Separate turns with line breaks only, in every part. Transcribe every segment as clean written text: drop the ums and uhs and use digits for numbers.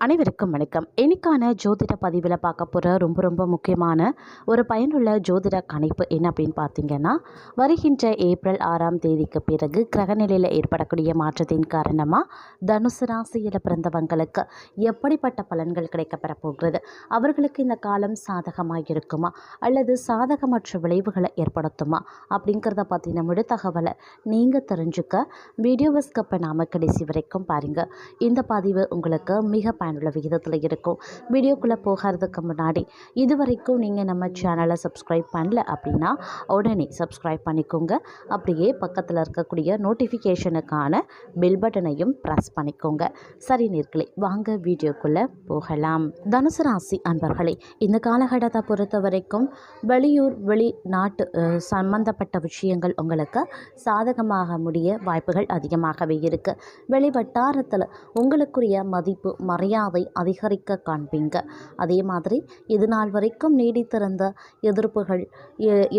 அனைவருக்கும் வணக்கம். இன்னைக்கான ஜோதிட பதிவில் பார்க்க போகிற ரொம்ப முக்கியமான ஒரு பயனுள்ள ஜோதிட கணிப்பு என்ன அப்படின்னு பார்த்தீங்கன்னா, வருகின்ற ஏப்ரல் 6ஆம் தேதிக்கு பிறகு கிரகநிலையில் ஏற்படக்கூடிய மாற்றத்தின் காரணமாக தனுசு ராசியில் பிறந்தவங்களுக்கு எப்படிப்பட்ட பலன்கள் கிடைக்கப்பெற போகிறது, அவர்களுக்கு இந்த காலம் சாதகமாக இருக்குமா அல்லது சாதகமற்ற விளைவுகளை ஏற்படுத்துமா அப்படிங்கிறத பற்றின முழு தகவலை நீங்கள் தெரிஞ்சுக்க வீடியோவை ஸ்கிப் பண்ணாமல் கடைசி வரைக்கும் பாருங்கள். இந்த பதிவு உங்களுக்கு மிக பயனுள்ள விகிதத்தில் இருக்கும். வீடியோக்குள்ளே போகிறதுக்கு முன்னாடி இதுவரைக்கும் நீங்கள் நம்ம சேனலை சப்ஸ்கிரைப் பண்ணல அப்படின்னா உடனே சப்ஸ்கிரைப் பண்ணிக்கோங்க. அப்படியே பக்கத்தில் இருக்கக்கூடிய நோட்டிஃபிகேஷனுக்கான பெல் பட்டனையும் ப்ரெஸ் பண்ணிக்கோங்க. சரி நேர்களே, வாங்க வீடியோக்குள்ளே போகலாம். தனுசு ராசி அன்பர்களே, இந்த காலகட்டத்தை பொறுத்த வரைக்கும் வெளியூர் வெளிநாட்டு சம்பந்தப்பட்ட விஷயங்கள் உங்களுக்கு சாதகமாக முடிய வாய்ப்புகள் அதிகமாகவே இருக்குது. வெளி வட்டாரத்தில் உங்களுக்குரிய மதிப்பு மரியாதை அதிகரிக்க காண்பீங்க. அதே மாதிரி இது நாள் வரைக்கும் நீடித்திருந்த எதிர்ப்புகள்,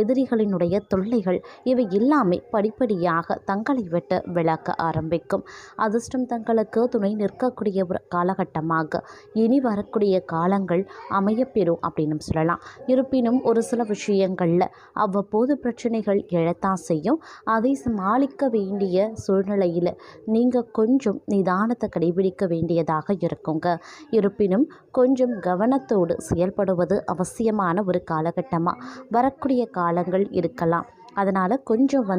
எதிரிகளினுடைய தொல்லைகள் இவை எல்லாமே படிப்படியாக தங்களை விட்டு விலக்க ஆரம்பிக்கும். அதிர்ஷ்டம் தங்களுக்கு துணை நிற்கக்கூடிய ஒரு காலகட்டமாக இனி வரக்கூடிய காலங்கள் அமையப்பெறும் அப்படின்னு சொல்லலாம். இருப்பினும் ஒரு சில விஷயங்களில் அவ்வப்போது பிரச்சனைகள் எழத்தான் செய்யும். அதை சமாளிக்க வேண்டிய சூழ்நிலையில் நீங்கள் கொஞ்சம் நிதானத்தை கடைபிடிக்க வேண்டியதாக இருக்குங்க. இருப்பினும் கொஞ்சம் கவனத்தோடு செயல்படுவது அவசியமான ஒரு காலகட்டமாக வரக்கூடிய காலங்கள் இருக்கலாம். அதனால் கொஞ்சம்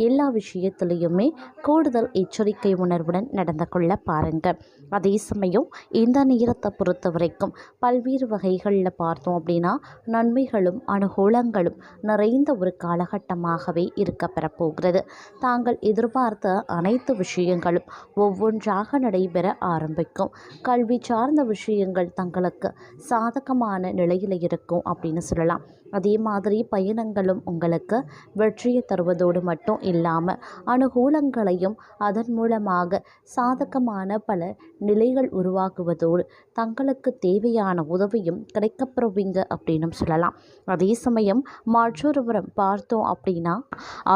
எல்லா விஷயத்துலேயுமே கூடுதல் எச்சரிக்கை உணர்வுடன் நடந்து கொள்ள பாருங்கள். அதே சமயம் இந்த நேரத்தை பொறுத்த வரைக்கும் பல்வேறு வகைகளில் பார்த்தோம் அப்படின்னா நன்மைகளும் அனுகூலங்களும் நிறைந்த ஒரு காலகட்டமாகவே இருக்கப்பெற போகிறது. தாங்கள் எதிர்பார்த்த அனைத்து விஷயங்களும் ஒவ்வொன்றாக நடைபெற ஆரம்பிக்கும். கல்வி சார்ந்த விஷயங்கள் தங்களுக்கு சாதகமான நிலையில் இருக்கும் அப்படின்னு சொல்லலாம். அதே மாதிரி பயணங்களும் உங்களுக்கு வெற்றியை தருவதோடு மட்டும் இல்லாமல் அனுகூலங்களையும் அதன் மூலமாக சாதகமான பல நிலைகள் உருவாக்குவதோடு தங்களுக்கு தேவையான உதவியும் கிடைக்கப்பெறுவீங்க அப்படின்னு சொல்லலாம். அதே சமயம் மற்றொரு புறம் பார்த்தோம் அப்படின்னா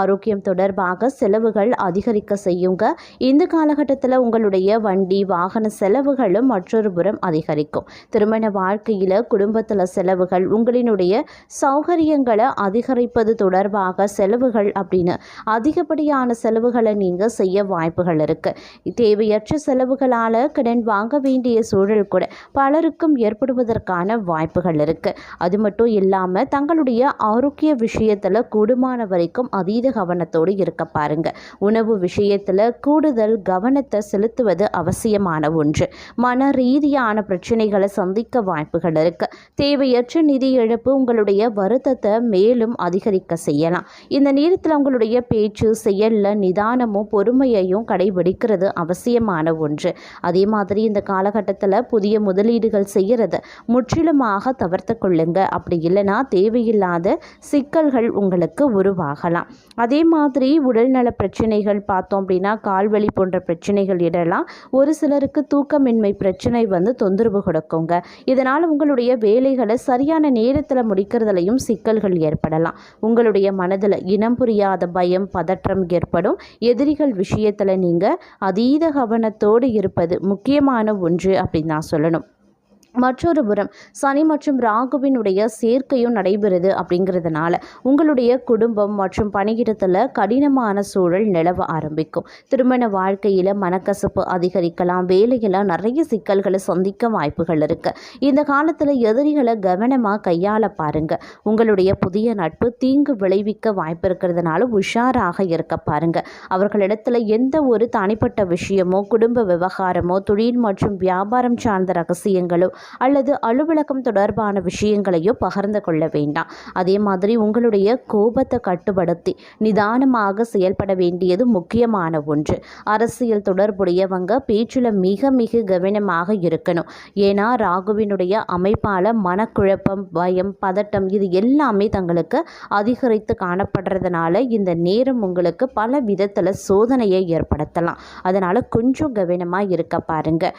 ஆரோக்கியம் தொடர்பாக செலவுகள் அதிகரிக்க செய்யுங்க. இந்த காலகட்டத்தில் உங்களுடைய வண்டி வாகன செலவுகளும் மற்றொரு புறம் அதிகரிக்கும். திருமண வாழ்க்கையில் குடும்பத்தில் செலவுகள், உங்களினுடைய சௌகரியங்களை அதிகரிப்பது தொடர்பாக செலவுகள் அப்படின்னு அதிகப்படியான செலவுகளை நீங்கள் செய்ய வாய்ப்புகள் இருக்குது. தேவையற்ற செலவுகளால் கடன் வாங்க வேண்டிய சூழல் கூட பலருக்கும் ஏற்படுவதற்கான வாய்ப்புகள் இருக்குது. அது மட்டும் இல்லாமல் தங்களுடைய ஆரோக்கிய விஷயத்தில் கூடுமான வரைக்கும் அதீத கவனத்தோடு இருக்க பாருங்க. உணவு விஷயத்தில் கூடுதல் கவனத்தை செலுத்துவது அவசியமான ஒன்று. மன ரீதியான பிரச்சனைகளை சந்திக்க வாய்ப்புகள் இருக்குது. தேவையற்ற நிதி இழப்பு உங்களுடைய வருத்தத்தை மேலும் அதிகரிக்க செய்யலாம். இந்த நேரத்தில் உங்களுடைய பேச்சு செயலில் நிதானமும் பொறுமையையும் கடைபிடிக்கிறது அவசியமான ஒன்று. அதே மாதிரி இந்த காலகட்டத்தில் புதிய முதலீடுகள் செய்கிறது முற்றிலுமாக தவிர்த்து கொள்ளுங்க. அப்படி இல்லைன்னா தேவையில்லாத சிக்கல்கள் உங்களுக்கு உருவாகலாம். அதே மாதிரி உடல்நல பிரச்சனைகள் பார்த்தோம் அப்படின்னா கால்வலி போன்ற பிரச்சனைகள் இடலாம். ஒரு சிலருக்கு தூக்கமின்மை பிரச்சனை தொந்தரவு கொடுக்குங்க. இதனால் உங்களுடைய வேலைகளை சரியான நேரத்தில் முடிக்கிறதுலையும் சிக்கல்கள் ஏற்படலாம். உங்களுடைய மனதில் இனம் புரியாத பயம், பதற்றம் ஏற்படும். எதிரிகள் விஷயத்தில் நீங்கள் அதீத கவனத்தோடு இருப்பது முக்கியமான ஒன்று அப்படின்னு நான் சொல்லணும். மற்றொரு புறம் சனி மற்றும் ராகுவினுடைய சேர்க்கையும் நடைபெறுது. அப்படிங்கிறதுனால உங்களுடைய குடும்பம் மற்றும் பணியிடத்தில் கடினமான சூழல் நிலவ ஆரம்பிக்கும். திருமண வாழ்க்கையில் மனக்கசப்பு அதிகரிக்கலாம். வேலையில் நிறைய சிக்கல்களை சந்திக்க வாய்ப்புகள் இருக்குது. இந்த காலத்தில் எதிரிகளை கவனமாக கையாள பாருங்கள். உங்களுடைய புதிய நட்பு தீங்கு விளைவிக்க வாய்ப்பு இருக்கிறதுனால உஷாராக இருக்க பாருங்கள். அவர்களிடத்தில் எந்த ஒரு தனிப்பட்ட விஷயமோ, குடும்ப விவகாரமோ, தொழில் மற்றும் வியாபாரம் சார்ந்த ரகசியங்களோ அல்லது அலுவலகம் தொடர்பான விஷயங்களையோ பகிர்ந்து கொள்ள வேண்டாம். அதே மாதிரி உங்களுடைய கோபத்தை கட்டுப்படுத்தி நிதானமாக செயல்பட வேண்டியது முக்கியமான ஒன்று. அரசியல் தொடர்புடையவங்க பேச்சில் மிக கவனமாக இருக்கணும். ஏன்னா ராகுவினுடைய அமைப்பால் மனக்குழப்பம், பயம், பதட்டம் இது எல்லாமே தங்களுக்கு அதிகரித்து காணப்படுறதுனால இந்த நேரம் உங்களுக்கு பல விதத்தில் சோதனையை ஏற்படுத்தலாம். அதனால் கொஞ்சம் கவனமாக இருக்க பாருங்க.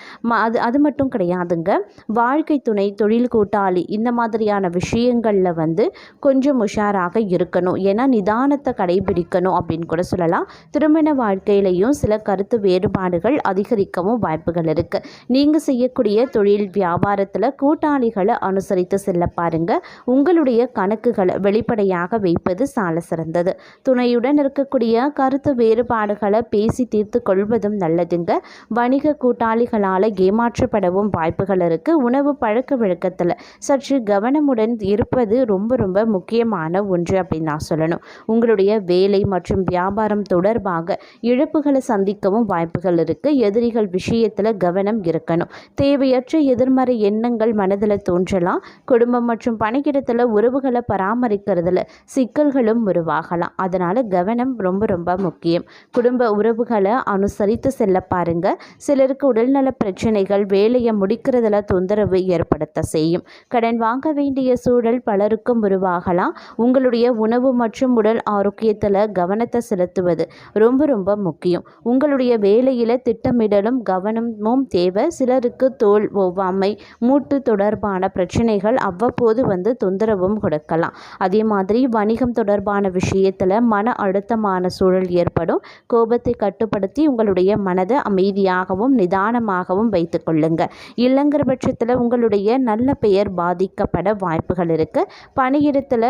அது மட்டும் கிடையாதுங்க. வாழ்க்கை துணை, தொழில் கூட்டாளி இந்த மாதிரியான விஷயங்களில் வந்து கொஞ்சம் உஷாராக இருக்கணும். ஏன்னா நிதானத்தை கடைபிடிக்கணும் அப்படின்னு கூட சொல்லலாம். திருமண வாழ்க்கையிலையும் சில கருத்து வேறுபாடுகள் அதிகரிக்கவும் வாய்ப்புகள் இருக்குது. நீங்கள் செய்யக்கூடிய தொழில் வியாபாரத்தில் கூட்டாளிகளை அனுசரித்து செல்ல பாருங்க. உங்களுடைய கணக்குகளை வெளிப்படையாக வைப்பது சால சிறந்தது. துணையுடன் இருக்கக்கூடிய கருத்து வேறுபாடுகளை பேசி தீர்த்து கொள்வதும் நல்லதுங்க. வணிக கூட்டாளிகளால் ஏமாற்றப்படவும் வாய்ப்புகள் இருக்குது. உணவு பழக்க வழக்கத்தில் சற்று கவனமுடன் இருப்பது ரொம்ப ரொம்ப முக்கியமான ஒன்று அப்படின்னு நான் சொல்லணும். உங்களுடைய வேலை மற்றும் வியாபாரம் தொடர்பாக இழப்புகளை சந்திக்கவும் வாய்ப்புகள் இருக்குது. எதிரிகள் விஷயத்தில் கவனம் இருக்கணும். தேவையற்ற எதிர்மறை எண்ணங்கள் மனதில் தோன்றலாம். குடும்பம் மற்றும் பணியிடத்தில் உறவுகளை பராமரிக்கிறதுல சிக்கல்களும் உருவாகலாம். அதனால் கவனம் ரொம்ப ரொம்ப முக்கியம். குடும்ப உறவுகளை அனுசரித்து செல்ல பாருங்க. சிலருக்கு உடல்நல பிரச்சனைகள் வேலையை முடிக்கிறதுல தொந்தரவு ஏற்படுத்த செய்யும். கடன் வாங்க வேண்டிய சூழல் பலருக்கும் உருவாகலாம். உங்களுடைய உணவு மற்றும் உடல் ஆரோக்கியத்தில் கவனத்தை செலுத்துவது ரொம்ப ரொம்ப முக்கியம். உங்களுடைய வேலையில் திட்டமிடலும் கவனமும் தேவை. சிலருக்கு தோல் ஒவ்வாமை, மூட்டு தொடர்பான பிரச்சனைகள் அவ்வப்போது வந்து தொந்தரவும் கொடுக்கலாம். அதே மாதிரி வணிகம் தொடர்பான விஷயத்தில் மன அழுத்தமான சூழல் ஏற்படும். கோபத்தை கட்டுப்படுத்தி உங்களுடைய மனதை அமைதியாகவும் நிதானமாகவும் வைத்து கொள்ளுங்க. இல்லைங்கிற பட்சத்தில் உங்களுடைய நல்ல பெயர் பாதிக்கப்பட வாய்ப்புகள் இருக்குது. பணியிடத்தில்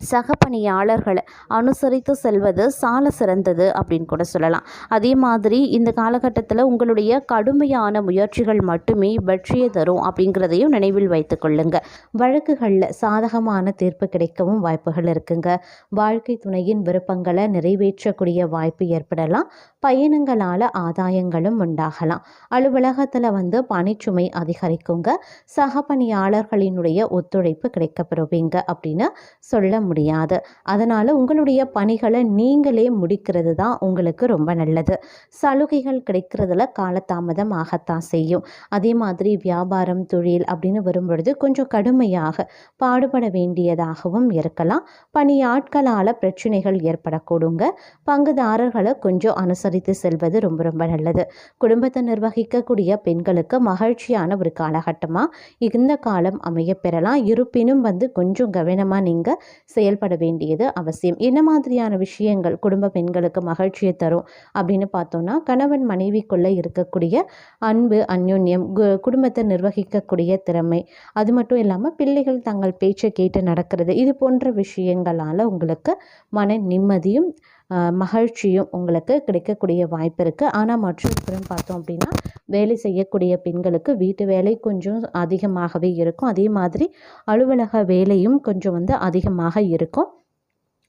சக பணியாளர்களை அனுசரித்து செல்வது சால சிறந்தது அப்படின்னு கூட சொல்லலாம். அதே மாதிரி இந்த காலகட்டத்தில் உங்களுடைய கடுமையான முயற்சிகள் மட்டுமே வெற்றியை தரும் அப்படிங்கிறதையும் நினைவில் வைத்து கொள்ளுங்க. வழக்குகளில் சாதகமான தீர்ப்பு கிடைக்கவும் வாய்ப்புகள் இருக்குங்க. வாழ்க்கை துணையின் விருப்பங்களை நிறைவேற்றக்கூடிய வாய்ப்பு ஏற்படலாம். பயணங்களால் ஆதாயங்களும் உண்டாகலாம். அலுவலகத்தில் வந்து பணிச்சுமை அதிகரிக்குங்க. சக பணியாளர்களினுடைய ஒத்துழைப்பு கிடைக்கப்பெறுவீங்க அப்படின்னு சொல்ல முடியாது. அதனால் உங்களுடைய பணிகளை நீங்களே முடிக்கிறது தான் உங்களுக்கு ரொம்ப நல்லது. சலுகைகள் கிடைக்கிறதுல காலதாமதம் ஆகத்தான் செய்யும். அதே மாதிரி வியாபாரம் தொழில் அப்படின்னு வரும்பொழுது கொஞ்சம் கடுமையாக பாடுபட வேண்டியதாகவும் இருக்கலாம். பணியாட்களால் பிரச்சனைகள் ஏற்படக்கூடுங்க. பங்குதாரர்களை கொஞ்சம் அனுசரித்து செல்வது ரொம்ப ரொம்ப நல்லது. குடும்பத்தை நிர்வகிக்கக்கூடிய பெண்களுக்கு மகிழ்ச்சியான ஒரு காலகட்டமாக இந்த காலம் அமைய பெறலாம். இருப்பினும் வந்து கொஞ்சம் கவனமாக நீங்கள் செயல்பட வேண்டியது அவசியம். என்ன மாதிரியான விஷயங்கள் குடும்ப பெண்களுக்கு மகிழ்ச்சியை தரும் அப்படின்னு பார்த்தோன்னா, கணவன் மனைவிக்குள்ளே இருக்கக்கூடிய அன்பு, அந்யோன்யம், குடும்பத்தை நிர்வகிக்கக்கூடிய திறமை, அது மட்டும் இல்லாமல் பிள்ளைகள் தங்கள் பேச்சை கேட்டு நடக்கிறது, இது போன்ற விஷயங்களால் உங்களுக்கு மன நிம்மதியும் மகிழ்ச்சியும் உங்களுக்கு கிடைக்கக்கூடிய வாய்ப்பு இருக்குது. ஆனால் மற்றொரு பார்த்தோம் அப்படின்னா, வேலை செய்யக்கூடிய பெண்களுக்கு வீட்டு வேலை கொஞ்சம் அதிகமாகவே இருக்கும். அதே மாதிரி அலுவலக வேலையும் கொஞ்சம் வந்து அதிகமாக இருக்கும்.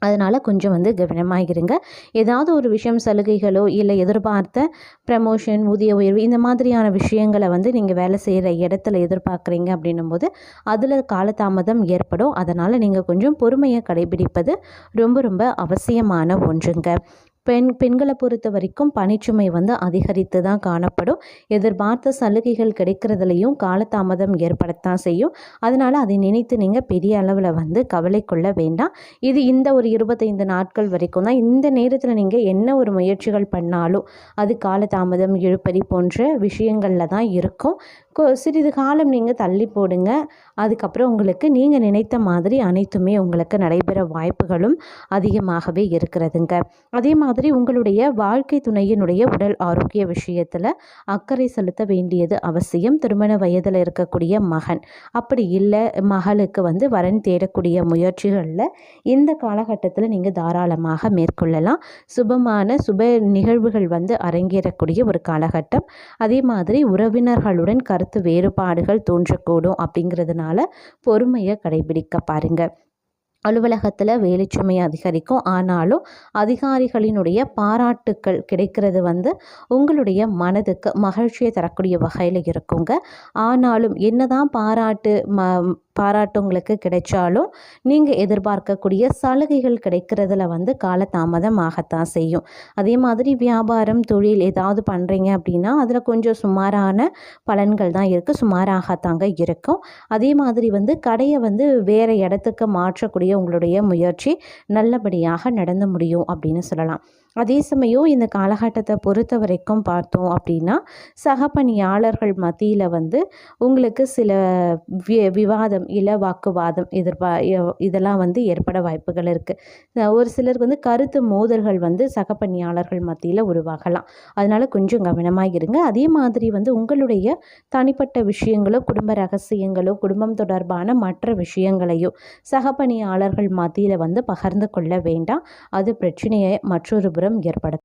அதனால் கொஞ்சம் வந்து கவனமாக இருங்க. ஏதாவது ஒரு விஷயம் சலுகைகளோ இல்லை எதிர்பார்த்த ப்ரமோஷன், ஊதிய உயர்வு இந்த மாதிரியான விஷயங்களை வந்து நீங்கள் வேலை செய்கிற இடத்துல எதிர்பார்க்குறீங்க அப்படின்னும் போது அதில் காலதாமதம் ஏற்படும். அதனால் நீங்கள் கொஞ்சம் பொறுமையை கடைபிடிப்பது ரொம்ப ரொம்ப அவசியமான ஒன்றுங்க. பெண்களை பொறுத்த வரைக்கும் பணிச்சுமை வந்து அதிகரித்து தான் காணப்படும். எதிர்பார்த்த சலுகைகள் கிடைக்கிறதுலையும் காலதாமதம் ஏற்படத்தான் செய்யும். அதனால் அதை நினைத்து நீங்கள் பெரிய அளவில் வந்து கவலை கொள்ள வேண்டாம். இது இந்த ஒரு 25 நாட்கள் வரைக்கும் தான். இந்த நேரத்தில் நீங்கள் என்ன ஒரு முயற்சிகள் பண்ணாலும் அது காலதாமதம், இழுபறி போன்ற விஷயங்களில் தான் இருக்கும். சிறிது காலம் நீங்கள் தள்ளி போடுங்க. அதுக்கப்புறம் உங்களுக்கு நீங்கள் நினைத்த மாதிரி அனைத்துமே உங்களுக்கு நடைபெற வாய்ப்புகளும் அதிகமாகவே இருக்கிறதுங்க. அதே மாதிரி உங்களுடைய வாழ்க்கை துணையினுடைய உடல் ஆரோக்கிய விஷயத்தில் அக்கறை செலுத்த வேண்டியது அவசியம். திருமண வயதில் இருக்கக்கூடிய மகன், அப்படி இல்லை மகளுக்கு வந்து வரன் தேடக்கூடிய முயற்சிகளில் இந்த காலகட்டத்தில் நீங்கள் தாராளமாக மேற்கொள்ளலாம். சுப நிகழ்வுகள் வந்து அரங்கேறக்கூடிய ஒரு காலகட்டம். அதே மாதிரி உறவினர்களுடன் கருத்து வேறுபாடுகள் தோன்றக்கூடும். அப்படிங்கிறதுனால பொறுமையை கடைபிடிக்க பாருங்க. அலுவலகத்தில் வேலைச்சுமை அதிகரிக்கும். ஆனாலும் அதிகாரிகளினுடைய பாராட்டுக்கள் கிடைக்கிறது வந்து உங்களுடைய மனதுக்கு மகிழ்ச்சியை தரக்கூடிய வகையில் இருக்குங்க. ஆனாலும் என்னதான் பாராட்டு உங்களுக்கு கிடைச்சாலும் நீங்கள் எதிர்பார்க்கக்கூடிய சலுகைகள் கிடைக்கிறதுல வந்து காலதாமதம் ஆகத்தான் செய்யும். அதே மாதிரி வியாபாரம் தொழில் ஏதாவது பண்ணுறீங்க அப்படின்னா அதில் கொஞ்சம் சுமாரான பலன்கள் தான் இருக்குது, சுமாராகத்தாங்க இருக்கும். அதே மாதிரி வந்து கடையை வந்து வேறு இடத்துக்கு மாற்றக்கூடிய உங்களுடைய முயற்சி நல்லபடியாக நடந்து முடியும் அப்படின்னு சொல்லலாம். அதே சமயம் இந்த காலகட்டத்தை பொறுத்த வரைக்கும் பார்த்தோம் அப்படின்னா, சக பணியாளர்கள் மத்தியில வந்து உங்களுக்கு சில விவாதம், இல்ல வாக்குவாதம் இதெல்லாம் வந்து ஏற்பட வாய்ப்புகள் இருக்கு. ஒரு சிலருக்கு வந்து கருத்து மோதல்கள் வந்து சக பணியாளர்கள் மத்தியில உருவாகலாம். அதனால கொஞ்சம் கவனமா இருங்க. அதே மாதிரி வந்து உங்களுடைய தனிப்பட்ட விஷயங்களோ, குடும்ப ரகசியங்களோ, குடும்பம் தொடர்பான மற்ற விஷயங்களையோ சக பணியாளர்கள் மத்தியில வந்து பகிர்ந்து கொள்ள வேண்டாம். அது பிரச்சனையை மற்றொரு புறம் ஏற்படுத்தும்.